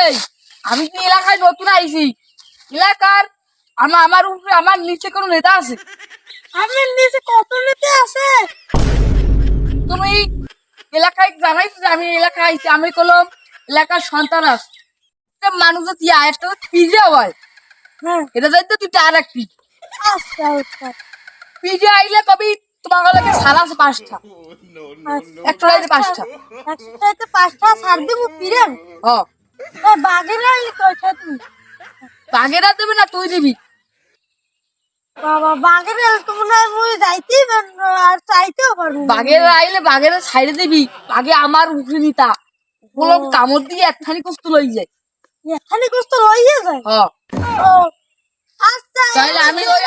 এই আমি কি এলাকায় নতুন আইছি, এলাকার আমার উপরে আমার নিচে কোনো নেতা আছে? আমার নিচে কত নিতে আছে? তুমি এলাকায় জানাইছো যে আমি এলাকায় আইছি, আমি কলম এলাকার সন্তান আছে মানুষ দিয়া একটা পিজে হয়, হ্যাঁ এটা যাইতে তুই আর এক পিজ আচ্ছা আচ্ছা পিজে আইলে কবি তোমার লাগে সারা আছে 5টা, একটা রাইতে 5টা। একসাথে 5টা ছাড় দেবো পিরেন। ও বাঘের আইলে কয়টা তুমি? বাগেরা দেবে না তুই দিবি? বাবা বাঘের আইলে তো মনে হয় মুই যাইতেই পারবো আর চাইতেও পারবো। বাগেরা আইলে বাগেরা ছাইড়ে দিবি, বাগে আমার উপরে নিতা বললাম কামড় দিয়ে একখানি কষ্ট লই যায়। এখানে কষ্ট রইয়ে যায়। ও আচ্ছা তাহলে আমি ওই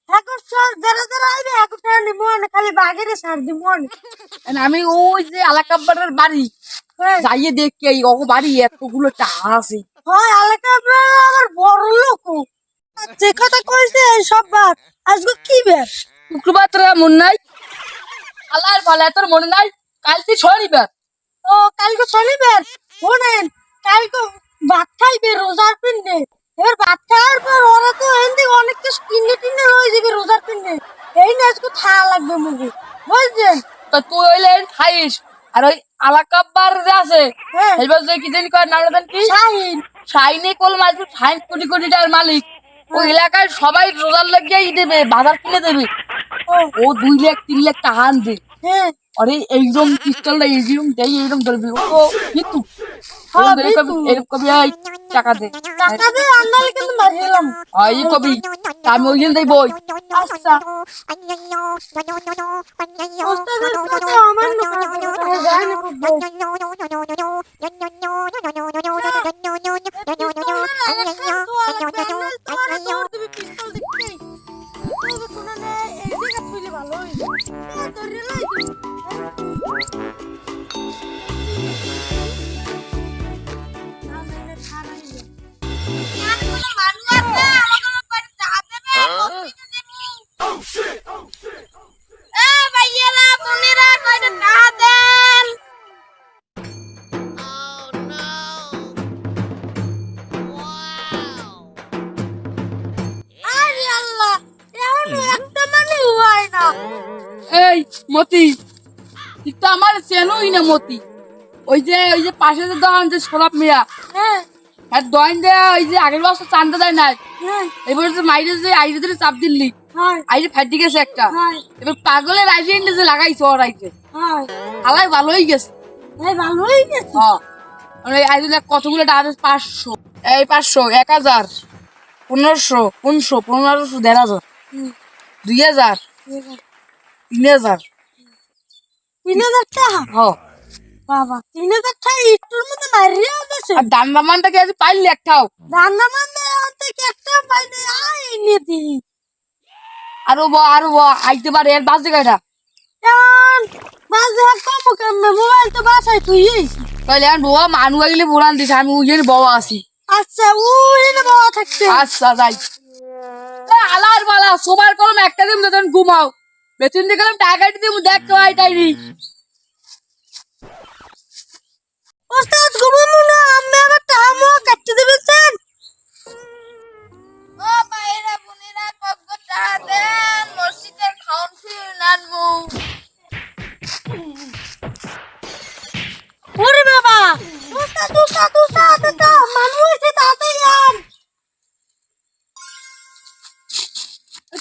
এখন সব যারা যারা আইবে এখন নিমো না, খালি বাঘের ছাড় দিমো না। আমি ওই যে আলাকাব্বারের বাড়ি যাইয়ে দেখি এই ও বাড়ি এতগুলো টাকা আছে। হয় এলাকা আপনারা আবার বড় লোক যে কথা কইছে সব বাদ। আজকে কি বেশ শুক্রবার তোর মন নাই, আল্লাহর ভালো তোর মনে নাই, কাল তুই শনিবার। ও কালকে শনিবার, শোনেন কালকে ভাত খাইবে রোজার পিন্ডে। এবার ভাত খাওয়ার পর ওরা তো এমনি অনেক কিছু কিনে টিনে রয়ে যাবে রোজার পিন্ডে, এই না আজকে খাওয়া লাগবে মুখে বুঝছেন। তো তুই হইলে খাইস, আর ওই আলাকাব্বার যে আছে হ্যাঁ এইবার যে কি জানি কয় নামটা জানি কি, শাহিন শাইনে কল মাঝে 60 কোটি টাকার মালিক, ওই এলাকায় সবাই রোজার লাগিয়েই দেবে, বাজার কিনে দেবে। ও 2 লাখ 3 লাখ টাকা আনবে, হ্যাঁ আরে এইরকম পিস্তলটা এইরকম দেই এইরকম ধরবি ও তো কিন্তু হ্যাঁ এরকম কবি এই টাকা দে টাকা দিয়ে আনলে কিন্তু মারিলাম। এই কবি আমি ওই দিন দেই বই। আচ্ছা ওস্তাদের কথা আমার না যায় না খুব এই মতি তুই তো আমার চেনই না মতি, ওই যে পাশে যে দোকান যে সোলাপ মিয়া, হ্যাঁ হ্যাঁ দোকান দেয়া ওই যে আগের বছর চান্দা দেয় নাই, হ্যাঁ এবার যে মাইরে যে আইরে ধরে চাপ দিল্লি হ্যাঁ আইরে ফাটি গেছে একটা, হ্যাঁ এবার পাগলের আইরে যে লাগাইছে ওর আইছে হ্যাঁ হালাই ভালোই গেছে। ভালোই গেছে। হ্যাঁ আইরে কতগুলো টাকা 500, এই 500 1000 1500 1500 1500 1500 2000 3000 3,000 টাকা হ্যাঁ। বাবা 3,000 টাকা একটুর মধ্যে মারিয়া গেছে। আর দাম দামানটা কি আজ পাইলি একটাও? রান্না মানে থেকে একটা পাইলে আই নিতি আরো আইতে পারে এর বাজে কয়টা? বাজে কম কম মোবাইল তো বাসায় তুই তাহলে এখন বাবা মানু আইলে বলান দিছে আমি ওই বাবা আছি। আচ্ছা ওই না বাবা থাকছে। আচ্ছা যাই আলার বালা সবার কলম একটা দিন বেতন ঘুমাও, বেতন দিয়ে গেলাম টাকা দিয়ে দেখ তো আইটাইনি ওস্তাদ ঘুমামু না আমি আবার টামো কাটতে দেবেন স্যার। ও ভাইরা বোনেরা কত টাকা দেন মসজিদের খাওন ফিরুন আনমু। ওরে বাবা ওস্তাদ তো মানু এসে তাড়াতাড়ি আন।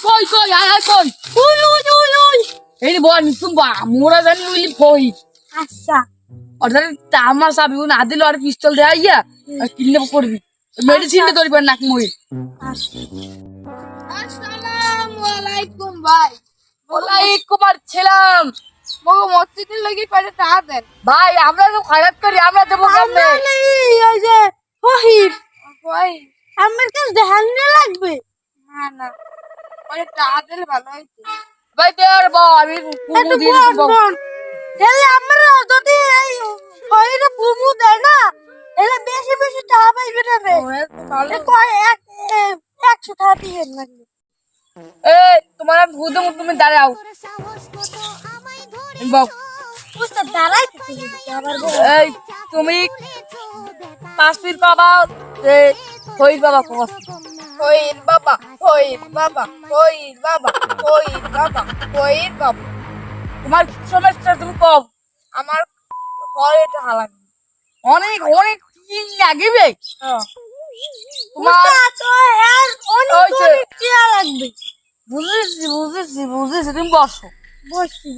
কই আয় কই ওই এই বল তুমি মোরা জানি উইলি কই আচ্ছা অর্থাৎ আমার চাবি না দিল আর পিস্তল দেয়া ইয়া কিনলে করবি মেডিসিন ধরবি নাক মুই। আসসালামু আলাইকুম ভাই। ওয়ালাইকুম আসসালাম। মগো মসজিদের লাগি কয়টা টাকা দেন ভাই আমরা তো খয়রাত করি, আমরা দেবো কেমনে? ওই যে ফহির ওই আমার কাছে ধ্যান লাগবে না না ওই টাকা দিলে ভালো হইতো। ভাই দেয়ার বউ আমি কুমু দিয়ে দেবো। তাহলে আমরা যদি এই ফহিরে পুমু দেয় না এলে বেশি বেশি টাকা পাইবে না রে। তাহলে কয় 100 টাকা দিয়ে লাগবে। এই তোমার ভূত তুমি দাঁড়াও বাবু উস্তাদ দাঁড়াই আবার এই তুমি 5 ফিট বাবা হই বাবা হইর বাবা হইর বাবা হইর বাবা হইর বাবা হইর বাবা তোমার সমস্যা তুমি কম আমার ঘরে টাকা লাগবে অনেক অনেক দিন লাগবে তোমার তো এর অনেক হয়েছে। অনেক টিয়া লাগবে। বুঝেছি তুমি বসো বসছি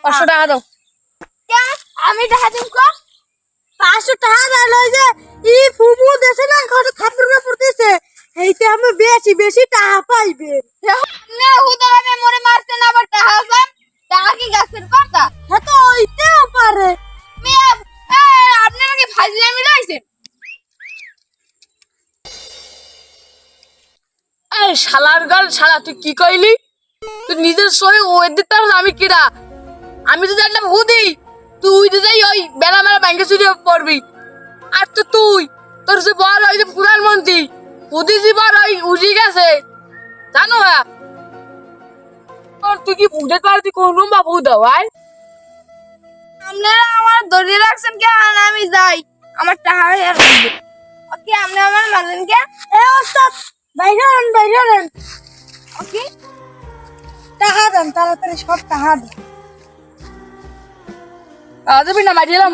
500 টাকা দাও আমি টাকা দিব কো 500 টাকা দিল যে ই ফুমু দেছে না ঘরে খাপড় পড়তেছে এইতে আমি বেশি বেশি টাকা পাইবে নে হুদানে মরে মারতে না আবার টাকা আসাম টাকা কি গাছের পাতা হ্যাঁ তো ওইতেও পারে মিয়া আপনি আমাকে ফাজলামি লাইছেন এই শালার গাল শালা তুই কি কইলি তুই নিজের সই ওই দিতে আমি কিরা আমি তো জানলাম হুদি তুই তো যাই ওই বেলা মেলা ব্যাংকে চুরি পড়বি আর তো তুই তোর যে বড় ওই যে প্রধানমন্ত্রী হুদি যে বড় ওই উঠে গেছে জানো হ্যাঁ তুই কি বুঝতে পারতি কোন বাবু দাও আয় আপনারা আমার ধরিয়ে রাখছেন কে আর আমি যাই আমার টাকা লাগবে ওকে আপনি আমার মারলেন কে এ ওস্তাদ বাইরে ওকে টাকা দেন তাড়াতাড়ি সব টাকা দেন আজবি না মারিলাম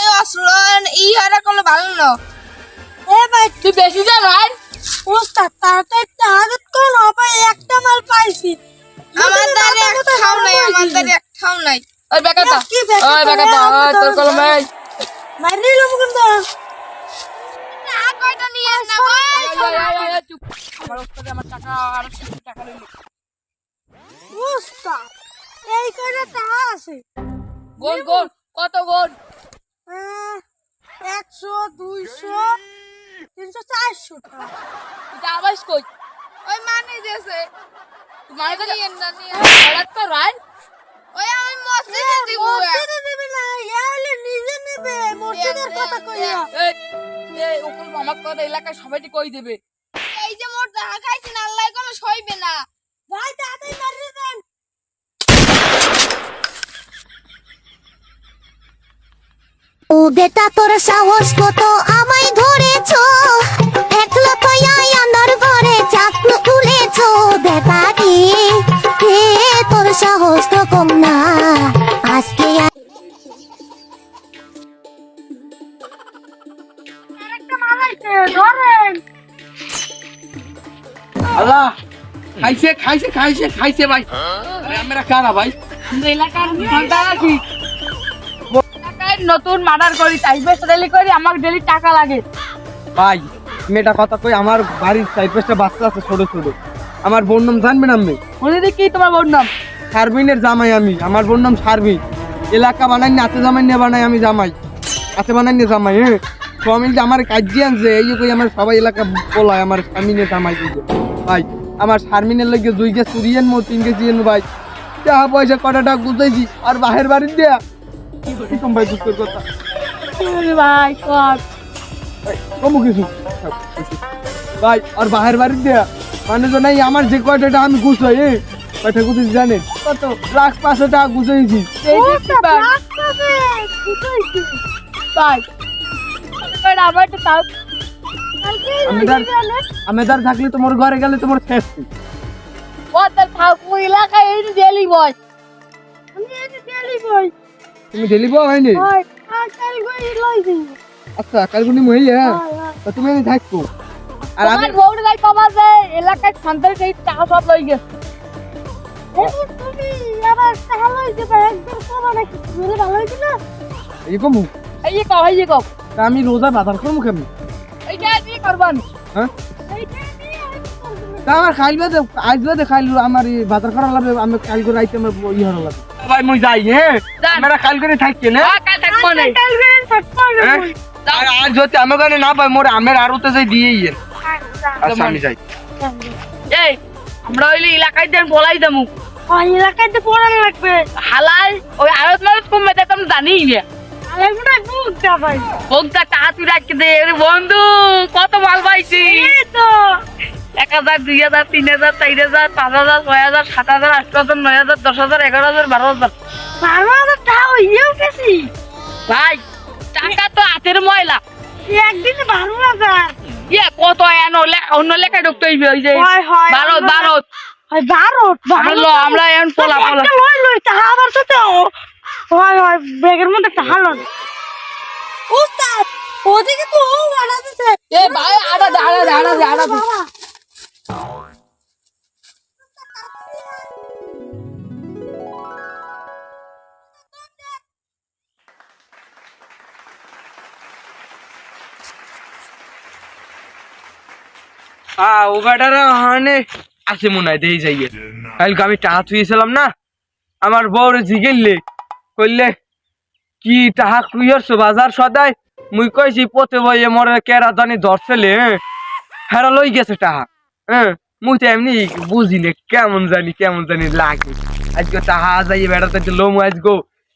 এই অসরণ ই হারা করলে ভালো না এ ভাই তুই বেশি জানো আর ওস্তাদ তাড়াতাড়ি টাকা দেন কোন হবে একটা মাল পাইছি আমার দ্বারে একটাও নাই আমার দ্বারে একটাও নাই ওই বেকাতা কি বেকাতা? ওই বেকাতা ওই তোর কলমে মারিলাম কিন্তু টাকা কয়টা নিয়ে না ভাই চুপ আমার ওস্তাদে আমার টাকা আর 60 টাকা লইলো ওস্তাদ এই করে টাকা আছে গোল গোল কত গোল 100 200 300 400 টাকা এটা আবার কই ওই মানে দিয়েছে মানে তো নিয়ে না নিয়ে হঠাৎ তো রান ওই আমি মসজিদে দিব মসজিদে দিবি না ইয়ালে নিজে নেবে মসজিদের কথা কইয়া এই ওকুল আমার কথা এলাকায় সবাইকে কই দেবে এই যে মোর টাকা খাইছেন আল্লাহ কোনো সইবে না ভাই তাড়াতাড়ি মারি দেন ও বেটা তোর সাহস কত আমায় ধরেছো একলা পায়া আনার ঘরে চাকু তুলেছো বেটা রে তোর সাহস তো কম না আজকে একটা মারাইছে ধরেন আল্লাহ খাইছে ভাই আরে আমরা কারা ভাই এলাকার ঘন্টা রাখি এলাকায় নতুন মার্ডার করি টাইপের ডেলি করি আমার ডেলি টাকা লাগে ভাই মেয়েটা কথা কই আমার বাড়ির চারপাশটা বাচ্চা আছে ছোট ছোট আমার বোন নাম জানবেন আপনি বলে কি তোমার বোন নাম শারমিনের জামাই আমি আমার বোন নাম শারমিন এলাকা বানাই নাচে জামাই নিয়ে বানাই আমি জামাই হাতে বানাই নিয়ে জামাই হ্যাঁ স্বামী যে আমার কাজে আনছে এই যে কই আমার সবাই এলাকা বলায় আমার শারমিনের জামাই কই ভাই আমার শারমিনের লগে 2 গে চুরিয়েন মো 3 গে চিয়েন ভাই টাকা পয়সা কটাটা গুজাইছি আর বাহির বাড়ির দেয়া কি কম ভাই দুঃখের কথা ভাই কর কমু কিছু ভাই আর বাহির বাড়ির দেয়া মানে তো নাই আমার যে কয়টা আমি গুছাই কয়টা গুছাইছি জানেন কত 1,500 টাকা গুছাইছি এই দেখতে পার ভাই কই আবার তো তাও আমি দার থাকলে তোমার ঘরে গেলে তোমার শেষ ও তার ঠাকুর এলাকায় এই ডেলি বয় আমি এই ডেলি বই তুমি ডেলি বউ হয়নি ভাই আর কাল গই লই দিই আচ্ছা কালগুনি মহিলা তো তুমি আমি থাকবো আর আমি আমার বউর ভাই বাবা যে এলাকায় সন্তান সেই টাকা সব লই গেছে তুমি আবার টাকা লই দিবে একদম কমা নাকি বলে ভালো হইছে না এই কমু এই কও তা আমি রোজা বাজার করবো কেমন এইটা কি করবান হ্যাঁ এইটা নিয়ে আমি করব তা আমার খাইবে দে আইবে দে খাইলো আমার এই বাজার করা লাগবে আমি কাল করে আইতে আমার ই হলো লাগবে ভাই মই যাই হ্যাঁ আমরা কাল করে থাকি না কাল থাকবো না কাল গই থাকবো হ্যাঁ? আর আজ যদি আমি কানে না পাই মোর আমের আরতে যাই দিয়েই আচ্ছা আমি যাই এই আমরা হইলে এলাকায় দেন বলাই দেমু ওই এলাকাতে পড়া লাগবে হালাল ওই আরত মারত কমবে তা তুমি জানিই না আমি মনে হয় বুকটা ভাই বন্ধু টাকা তুই রাখতে দে রে বন্ধু, কত মাল পাইছি। এই তো 1000, 2000, 3000, 4000, 5000, 6000, 7000, 8000, 9000, 10000, 11000, 12000। 12,000 টাকা হইয়াও গেছি ভাই টাকা তো হাতের ময়লা। একদিনে 12,000 ইয়ে কত অন্য লেখায় ঢুকতে হইবে ওই যে হয়, হয়, ভারত আমরা- ভারত। হয় 12 আমরা এখন পোলা পোলা। লই টাকা আবার তো হয় হয় ব্যাগের মধ্যে টাকা লন উস্তাদ ওদিকে তো ও আড়া দিছে এ ভাই আড়া দে আড়া দে আড়া দে আড়া দে। ও বেটারা হানে আছে মনে হয় দেই যাইয়ে। কালকে আমি টাকা থুয়েছিলাম না, আমার বউরে জিগেললে কইলে কি টাকা খুইয়ারছো বাজার সদাই। মুই কইছি পথে বইয়ে মরে কেরা জানি ধরছেলে, হেরা লই গেছে টাকা। মুই তো এমনি বুঝি না, কেমন জানি লাগে। আজকে টাকা যাইয়ে বেড়াতে লোম আজগো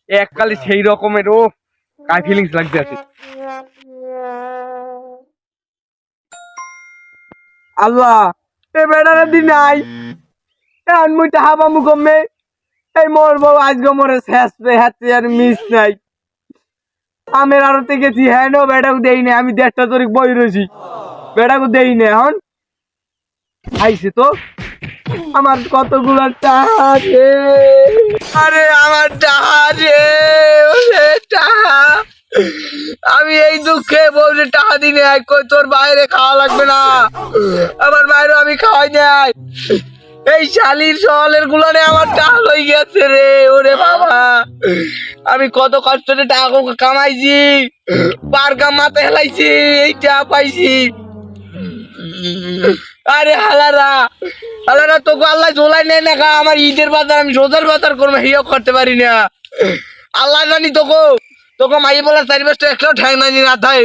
এককালে সেই রকমের ও কাই ফিলিংস লাগতে আছে। আল্লাহ এ বেড়ারে দি নাই এখন মুই টাকা পামু কমে। এই মোর বউ আজকে মরে শেষ পে হাতে আর মিস নাই। আমের আরতে গেছি হ্যাঁ নো বেড়াকে দেই না, আমি 1.5টা তারিখ বই রয়েছি, বেড়াকে দেই না। এখন আইছে তো আমার কতগুলো টাকা রে, আরে আমার টাকা রে, ওরে টাকা। আমি এই দুঃখে বউরে টাকা দিনে কই তোর বাইরে খাওয়া লাগবে না, আমার বাইরে আমি খাওয়াই নাই। এই শালির সওয়ালের গুলানে আমার টাকা লই গেছে রে, ওরে বাবা। আমি কত কষ্টে টাকা কামাইছি, পারগা মাথা হেলাইছি, এই টাকা পাইছি। আরে হালারা তোকে আল্লাহ ঝোলাই নেই না খা। আমার ঈদের বাজার আমি রোজার বাজার করবো, হিও করতে পারি না। আল্লাহ জানি তোকে মাইয়ে বলার 4-5টা একটাও ঠ্যাং নাই না থাই।